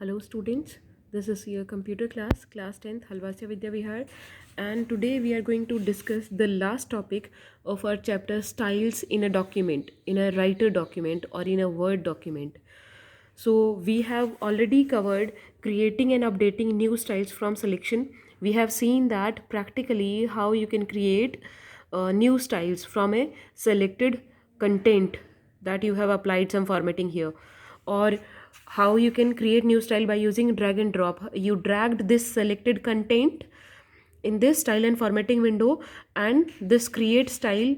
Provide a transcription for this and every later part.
Hello students, this is your computer class 10th Halvasya Vidya Vihar, and today we are going to discuss the last topic of our chapter styles in a document, in a writer document or in a Word document. So we have already covered creating and updating new styles from selection. We have seen that practically how you can create new styles from a selected content that you have applied some formatting here, or how you can create new style by using drag and drop. You dragged this selected content in this style and formatting window, and this create style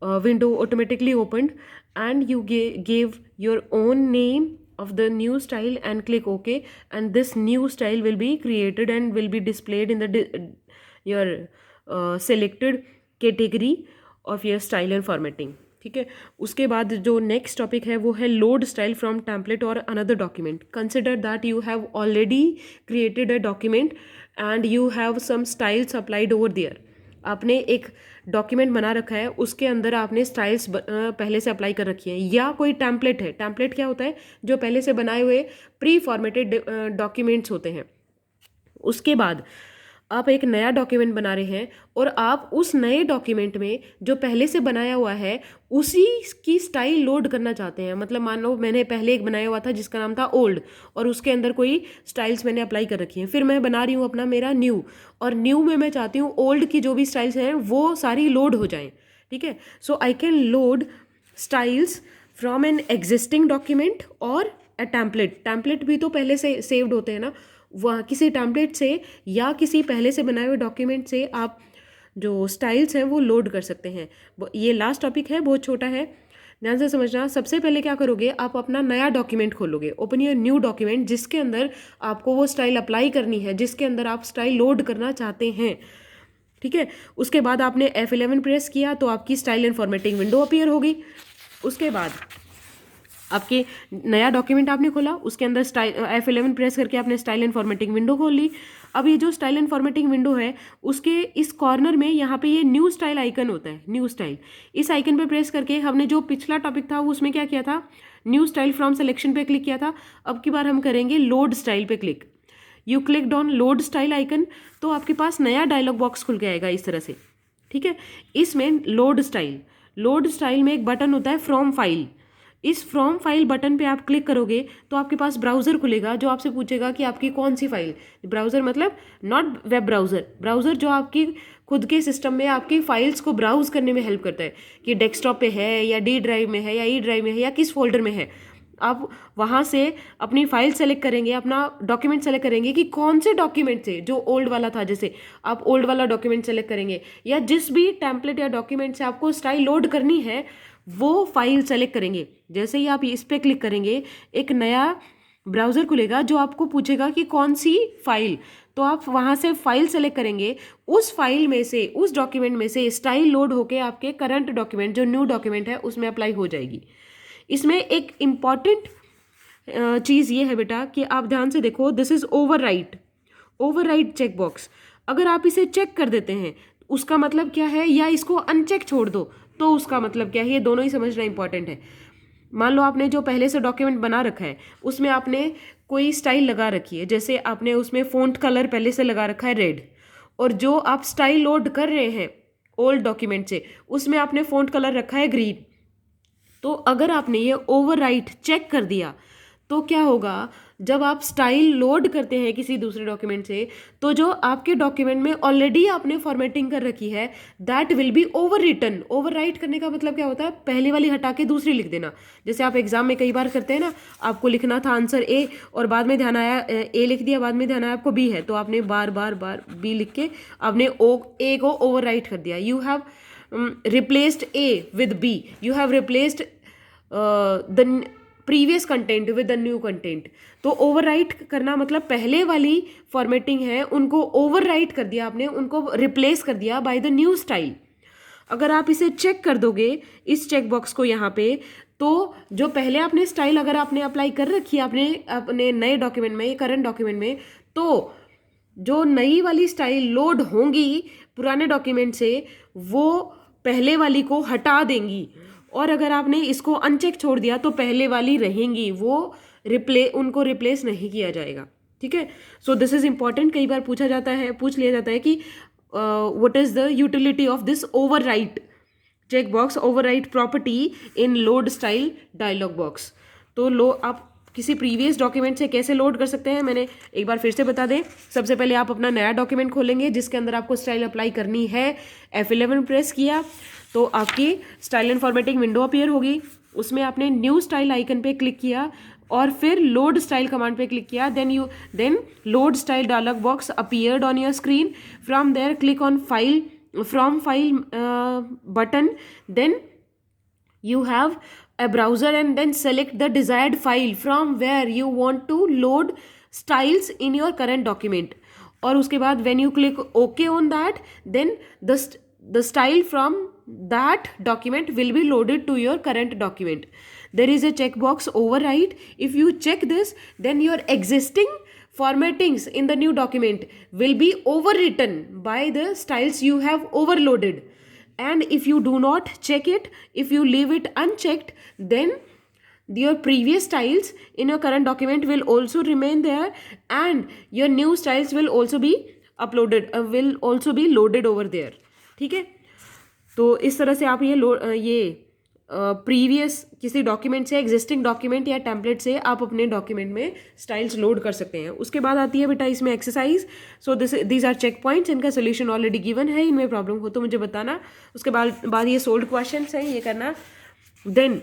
window automatically opened, and you gave your own name of the new style and click OK, and this new style will be created and will be displayed in the your selected category of your style and formatting. ठीक है, उसके बाद जो next topic है वो है load style from template और another document. Consider that you have already created a document and you have some styles applied over there. आपने एक डॉक्यूमेंट बना रखा है, उसके अंदर आपने स्टाइल्स पहले से अप्लाई कर रखी है, या कोई टेम्पलेट है. टेम्पलेट क्या होता है? जो पहले से बनाए हुए प्री फॉर्मेटेड डॉक्यूमेंट्स होते हैं. उसके बाद आप एक नया डॉक्यूमेंट बना रहे हैं और आप उस नए डॉक्यूमेंट में जो पहले से बनाया हुआ है उसी की स्टाइल लोड करना चाहते हैं. मतलब मान लो मैंने पहले एक बनाया हुआ था जिसका नाम था ओल्ड, और उसके अंदर कोई स्टाइल्स मैंने अप्लाई कर रखी हैं. फिर मैं बना रही हूँ अपना मेरा न्यू, और न्यू में मैं चाहती हूँ ओल्ड की जो भी स्टाइल्स हैं वो सारी लोड हो जाएं. ठीक है, so I can load styles from an existing document और अ टेम्पलेट. टेम्पलेट भी तो पहले से सेव्ड होते हैं ना, वह किसी टेम्पलेट से या किसी पहले से बनाए हुए डॉक्यूमेंट से आप जो स्टाइल्स हैं वो लोड कर सकते हैं. ये लास्ट टॉपिक है, बहुत छोटा है, ध्यान से समझना. सबसे पहले क्या करोगे, आप अपना नया डॉक्यूमेंट खोलोगे, ओपन योर न्यू डॉक्यूमेंट, जिसके अंदर आपको वो स्टाइल अप्लाई करनी है, जिसके अंदर आप स्टाइल लोड करना चाहते हैं. ठीक है, उसके बाद आपने F11 प्रेस किया तो आपकी style and formatting window appear होगी. उसके बाद आपके नया डॉक्यूमेंट आपने खोला, उसके अंदर स्टाइल F11 प्रेस करके आपने स्टाइल एंड फॉर्मेटिंग विंडो खोल ली. अब ये जो स्टाइल एंड फॉर्मेटिंग विंडो है उसके इस कॉर्नर में यहाँ पे ये न्यू स्टाइल आइकन होता है, न्यू स्टाइल. इस आइकन पे प्रेस करके हमने जो पिछला टॉपिक था उसमें क्या किया था, न्यू स्टाइल फ्रॉम सिलेक्शन पे क्लिक किया था. अब की बार हम करेंगे लोड स्टाइल पे click. You clicked on load style icon, तो आपके पास नया डायलॉग बॉक्स खुल के आएगा इस तरह से. ठीक है, इसमें लोड स्टाइल में एक बटन होता है फ्रॉम फाइल. इस फ्रॉम फाइल बटन पे आप क्लिक करोगे तो आपके पास ब्राउज़र खुलेगा जो आपसे पूछेगा कि आपकी कौन सी फाइल. ब्राउज़र मतलब नॉट वेब ब्राउज़र, ब्राउज़र जो आपकी खुद के सिस्टम में आपकी फाइल्स को ब्राउज करने में हेल्प करता है कि डेस्कटॉप पे है या डी ड्राइव में है या ई ड्राइव में है या किस फोल्डर में है. आप वहाँ से अपनी फाइल सेलेक्ट करेंगे, अपना डॉक्यूमेंट सेलेक्ट करेंगे कि कौन से डॉक्यूमेंट से, जो ओल्ड वाला था, जैसे आप ओल्ड वाला डॉक्यूमेंट सेलेक्ट करेंगे, या जिस भी टेम्पलेट या डॉक्यूमेंट से आपको स्टाइल लोड करनी है वो फाइल सेलेक्ट करेंगे. जैसे ही आप इस पर क्लिक करेंगे एक नया ब्राउज़र खुलेगा जो आपको पूछेगा कि कौन सी फाइल, तो आप वहाँ से फाइल सेलेक्ट करेंगे. उस फाइल में से, उस डॉक्यूमेंट में से स्टाइल लोड होके आपके करंट डॉक्यूमेंट जो न्यू डॉक्यूमेंट है उसमें अप्लाई हो जाएगी. इसमें एक इम्पॉर्टेंट चीज़ ये है बेटा कि आप ध्यान से देखो, this is overwrite check box. अगर आप इसे चेक कर देते हैं उसका मतलब क्या है, या इसको अनचेक छोड़ दो तो उसका मतलब क्या है, ये दोनों ही समझना इंपॉर्टेंट है. मान लो आपने जो पहले से डॉक्यूमेंट बना रखा है उसमें आपने कोई स्टाइल लगा रखी है, जैसे आपने उसमें फ़ॉन्ट कलर पहले से लगा रखा है रेड, और जो आप स्टाइल लोड कर रहे हैं ओल्ड डॉक्यूमेंट से उसमें आपने फ़ॉन्ट कलर रखा है ग्रीन. तो अगर आपने ये ओवरराइट चेक कर दिया तो क्या होगा, जब आप स्टाइल लोड करते हैं किसी दूसरे डॉक्यूमेंट से तो जो आपके डॉक्यूमेंट में ऑलरेडी आपने फॉर्मेटिंग कर रखी है that will be overwritten. Overwrite करने का मतलब क्या होता है, पहले वाली हटा के दूसरी लिख देना. जैसे आप एग्जाम में कई बार करते हैं ना, आपको लिखना था आंसर ए और बाद में ध्यान आया ए लिख दिया, बाद में ध्यान आया आपको बी है, तो आपने बार बार बी लिख के आपने ए को ओवरराइट कर दिया. You have replaced A with B. You have replaced the previous content with the new content. तो ओवरराइट करना मतलब पहले वाली फॉर्मेटिंग है उनको ओवरराइट कर दिया आपने, उनको रिप्लेस कर दिया बाय द न्यू स्टाइल. अगर आप इसे चेक कर दोगे इस चेक बॉक्स को यहाँ पे, तो जो पहले आपने स्टाइल अगर आपने अप्लाई कर रखी है अपने नए डॉक्यूमेंट में, करंट डॉक्यूमेंट में, तो जो नई वाली स्टाइल लोड होंगी पुराने डॉक्यूमेंट से वो पहले वाली को हटा देंगी, और अगर आपने इसको अनचेक छोड़ दिया तो पहले वाली रहेंगी, वो उनको रिप्लेस नहीं किया जाएगा, ठीक है। सो दिस इज इंपॉर्टेंट, कई बार पूछ लिया जाता है कि what is the utility of this overwrite check box, overwrite property in load style dialog box. तो आप किसी प्रीवियस डॉक्यूमेंट से कैसे लोड कर सकते हैं, मैंने एक बार फिर से बता दें। सबसे पहले आप अपना नया डॉक्यूमेंट खोलेंगे जिसके अंदर आपको स्टाइल अप्लाई करनी है। F11 प्रेस किया तो आपकी style and formatting window appear होगी। उसमें आपने न्यू स्टाइल आइकन पे क्लिक किया और फिर लोड स्टाइल कमांड पे क्लिक किया। Then load style dialog box appeared on your screen. From there click on file from file button, then you have a browser and then select the desired file from where you want to load styles in your current document, और उसके बाद when you click OK on that, then the style from that document will be loaded to your current document. There is a checkbox override. If you check this, then your existing formattings in the new document will be overwritten by the styles you have overloaded. And if you do not check it, if you leave it unchecked, then your previous styles in your current document will also remain there and your new styles will also be loaded over there, ठीक है। तो इस तरह से आप ये previous किसी document से, एग्जिस्टिंग डॉक्यूमेंट या टेम्पलेट से आप अपने डॉक्यूमेंट में स्टाइल्स लोड कर सकते हैं। उसके बाद आती है बेटा इसमें exercise. So these are check points, इनका सोल्यूशन ऑलरेडी गिवन है, इनमें प्रॉब्लम हो तो मुझे बताना। उसके बाद ये सोल्व क्वेश्चन हैं, ये करना। देन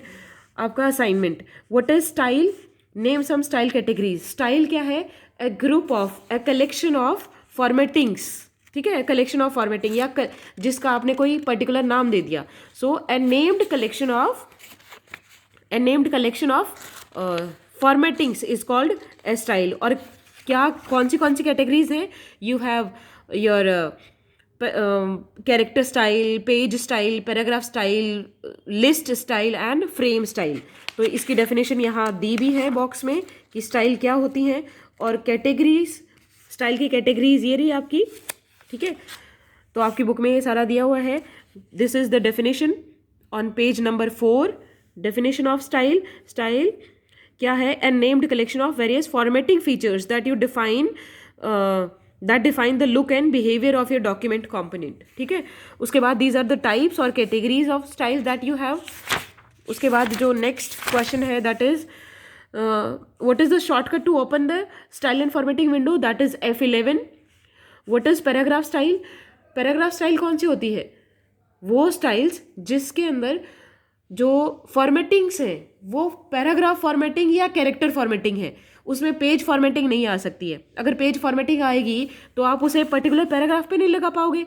आपका assignment, what is style, name some style categories. Style क्या है, a group of, a collection of formattings, ठीक है, कलेक्शन ऑफ फॉर्मेटिंग या जिसका आपने कोई पर्टिकुलर नाम दे दिया। So a named collection of formattings is called a style. और क्या कौन सी कैटेगरीज हैं, you have your character style, page style, paragraph style, list style and frame style. तो इसकी डेफिनेशन यहाँ दी भी है बॉक्स में कि स्टाइल क्या होती हैं और कैटेगरीज, स्टाइल की कैटेगरीज ये रही आपकी, ठीक है। तो आपकी बुक में ये सारा दिया हुआ है। This is the definition on page number 4। Definition of style, style क्या है, an named collection of various formatting features that define the look and behaviour of your document component, ठीक है। उसके बाद दीज आर द टाइप्स और categories of style that you have. उसके बाद जो नेक्स्ट क्वेश्चन है that is what is the shortcut to open the style and formatting window, that is F11। What is paragraph style, paragraph style कौन सी होती है, वो styles जिसके अंदर जो फॉर्मेटिंग्स हैं वो पैराग्राफ फॉर्मेटिंग या कैरेक्टर फॉर्मेटिंग है, उसमें पेज फॉर्मेटिंग नहीं आ सकती है। अगर पेज फॉर्मेटिंग आएगी तो आप उसे पर्टिकुलर पैराग्राफ पे नहीं लगा पाओगे,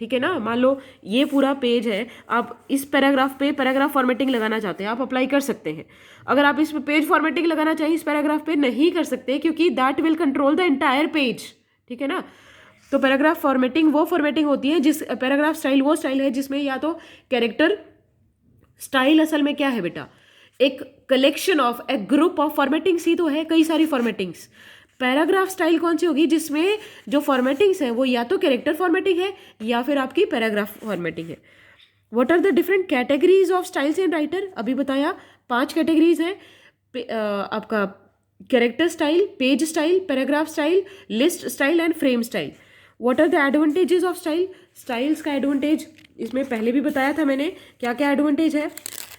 ठीक है ना। मान लो ये पूरा पेज है, आप इस पैराग्राफ पे पैराग्राफ फॉर्मेटिंग लगाना चाहते हैं, आप अप्लाई कर सकते हैं। अगर आप इस पे पेज फॉर्मेटिंग लगाना चाहिए इस पैराग्राफ पे, नहीं कर सकते क्योंकि that will control the entire page, ठीक है ना। तो पैराग्राफ फॉर्मेटिंग वो फॉर्मेटिंग होती है जिस, पैराग्राफ स्टाइल वो स्टाइल है जिसमें या तो कैरेक्टर स्टाइल असल में क्या है बेटा, एक collection of, a group of formattings ही तो है, कई सारी फॉर्मेटिंग्स। पैराग्राफ स्टाइल कौन सी होगी, जिसमें जो फॉर्मेटिंग्स है वो या तो कैरेक्टर फॉर्मेटिंग है या फिर आपकी पैराग्राफ फॉर्मेटिंग है। What are the different categories of styles in Writer, अभी बताया 5 कैटेगरीज है आपका, character style, page style, paragraph style, list style and frame style. What are the advantages of style, styles का एडवांटेज इसमें पहले भी बताया था मैंने, क्या क्या एडवांटेज है।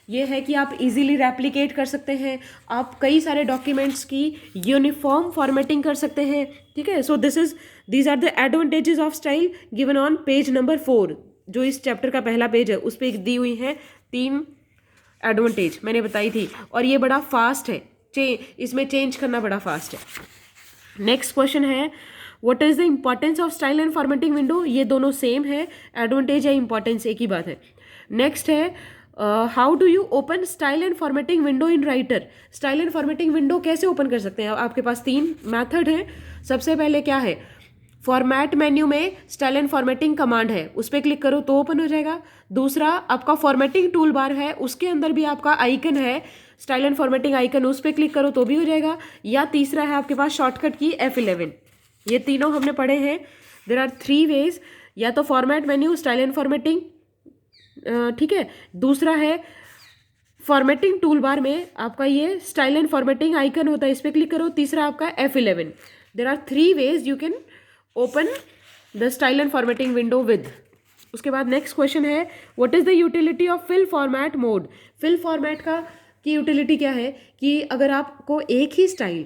ये है कि आप इजीली रेप्लिकेट कर सकते हैं, आप कई सारे डॉक्यूमेंट्स की यूनिफॉर्म फॉर्मेटिंग कर सकते हैं, ठीक है। So these are the advantages of style given on page number 4, जो इस चैप्टर का पहला पेज है उस पर दी हुई हैं 3 एडवांटेज मैंने बताई थी। और ये बड़ा फास्ट है, इसमें चेंज करना बड़ा फास्ट है। नेक्स्ट क्वेश्चन है, what is the importance of style and formatting window, ये दोनों सेम है, एडवांटेज या इंपॉर्टेंस एक ही बात है। नेक्स्ट है, how do you open style and formatting window in writer, style and formatting window कैसे ओपन कर सकते हैं। आपके पास 3 मैथड है। सबसे पहले क्या है, फॉर्मेट मेन्यू में स्टाइल एंड फॉर्मेटिंग कमांड है, उस पर क्लिक करो तो ओपन हो जाएगा। दूसरा आपका फॉर्मेटिंग टूल बार है, उसके अंदर भी आपका आइकन है स्टाइल एंड फॉर्मेटिंग आइकन, उस पर क्लिक करो तो भी हो जाएगा। या तीसरा है आपके पास शॉर्टकट की F11। ये तीनों हमने पढ़े हैं। देयर आर 3 वेज, या तो format menu, style and formatting, ठीक है। दूसरा है फॉर्मेटिंग टूल बार में आपका ये स्टाइल एंड फॉर्मेटिंग आइकन होता है, इस पर क्लिक करो। तीसरा आपका F11। There are 3 ways you can open the style and formatting window with. उसके बाद नेक्स्ट क्वेश्चन है, what is the utility of fill format mode. Fill format का की यूटिलिटी क्या है कि अगर आपको एक ही स्टाइल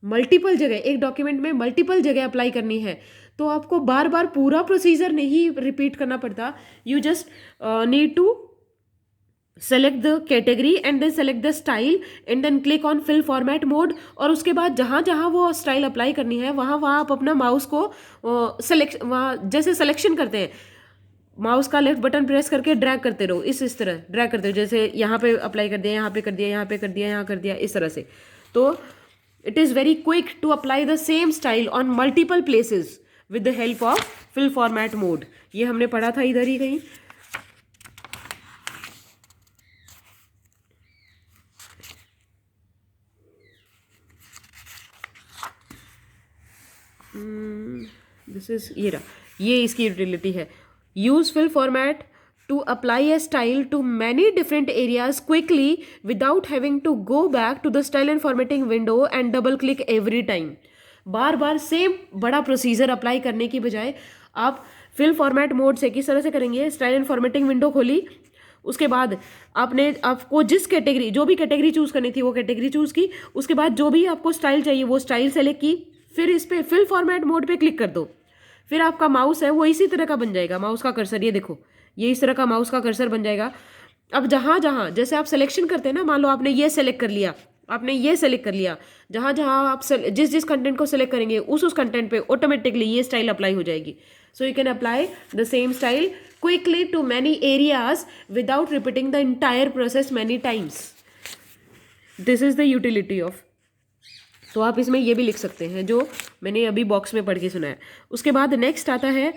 मल्टीपल जगह, एक डॉक्यूमेंट में मल्टीपल जगह अप्लाई करनी है, तो आपको बार बार पूरा प्रोसीजर नहीं रिपीट करना पड़ता। You just need to select the category and then select the style and then click on fill format mode. और उसके बाद जहाँ जहाँ वो स्टाइल अप्लाई करनी है वहाँ वहाँ आप अपना माउस को सेलेक्ट, वहाँ जैसे सिलेक्शन करते हैं, माउस का लेफ्ट बटन प्रेस करके ड्रैग करते रहो, इस तरह ड्रैग करते रहो, जैसे यहाँ पे अप्लाई कर दिया, यहाँ पे कर दिया, यहाँ पे कर दिया, यहाँ कर दिया, इस तरह से। तो it is very quick to apply the same style on multiple places with the help of fill format mode. ये हमने पढ़ा था इधर ही कहीं। दिस इज ये रहा, ये इसकी यूटिलिटी है। Use fill format to apply a style to many different areas quickly without having to go back to the style and formatting window and double click every time। Bar bar same बड़ा procedure apply करने की बजाय आप fill format mode से किस तरह से करेंगे, स्टाइल एंड फॉर्मेटिंग विंडो खोली, उसके बाद आपको जिस कैटेगरी, जो भी कैटेगरी चूज़ करनी थी वो कैटेगरी चूज़ की, उसके बाद जो भी आपको स्टाइल चाहिए वो स्टाइल सेलेक्ट की, फिर इस पर फिल फॉर्मेट मोड पे क्लिक कर दो, फिर आपका माउस है वो इसी तरह का बन जाएगा। माउस का कर्सर ये देखो, ये इस तरह का माउस का कर्सर बन जाएगा। अब जहाँ जहाँ जैसे आप सिलेक्शन करते हैं ना, मान लो आपने ये सेलेक्ट कर लिया, आपने ये सेलेक्ट कर लिया, जहाँ जहाँ आप जिस जिस कंटेंट को सेलेक्ट करेंगे उस कंटेंट पे ऑटोमेटिकली ये स्टाइल अप्लाई हो जाएगी। So you can apply the same style quickly to many areas without repeating the entire process many times. This is the utility of. तो आप इसमें ये भी लिख सकते हैं जो मैंने अभी बॉक्स में पढ़ के सुना है। उसके बाद नेक्स्ट आता है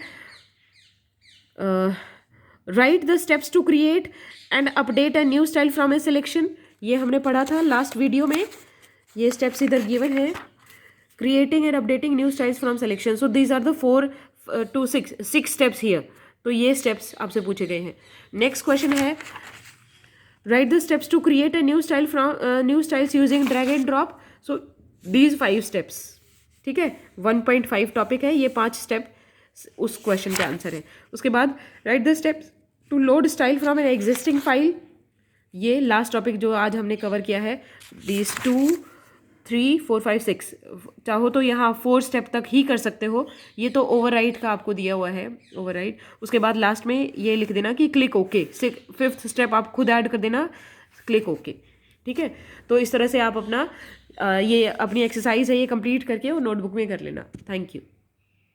write the steps to create and update a new style from a selection. ये हमने पढ़ा था लास्ट वीडियो में, ये स्टेप्स इधर गिवन है। Creating and updating new styles from selection, so these are the 4 to 6 steps here. तो ये स्टेप्स आपसे पूछे गए हैं। नेक्स्ट क्वेश्चन है write the steps to create a new style from new styles using drag and drop. So these 5 steps, ठीक है, 1.5 topic है, ये 5 स्टेप उस क्वेश्चन का आंसर है। उसके बाद write the steps to load style from an existing file, ये लास्ट टॉपिक जो आज हमने कवर किया है। दीज 2, 3, 4, 5, 6, चाहो तो यहाँ 4 स्टेप तक ही कर सकते हो। ये तो ओवरराइड का आपको दिया हुआ है, ओवरराइड। उसके बाद लास्ट में ये लिख देना कि क्लिक ओके, 5th स्टेप आप खुद ऐड कर देना, क्लिक ओके, ठीक है। तो इस तरह से आप अपना ये अपनी एक्सरसाइज है ये कंप्लीट करके वो नोटबुक में कर लेना। Thank you.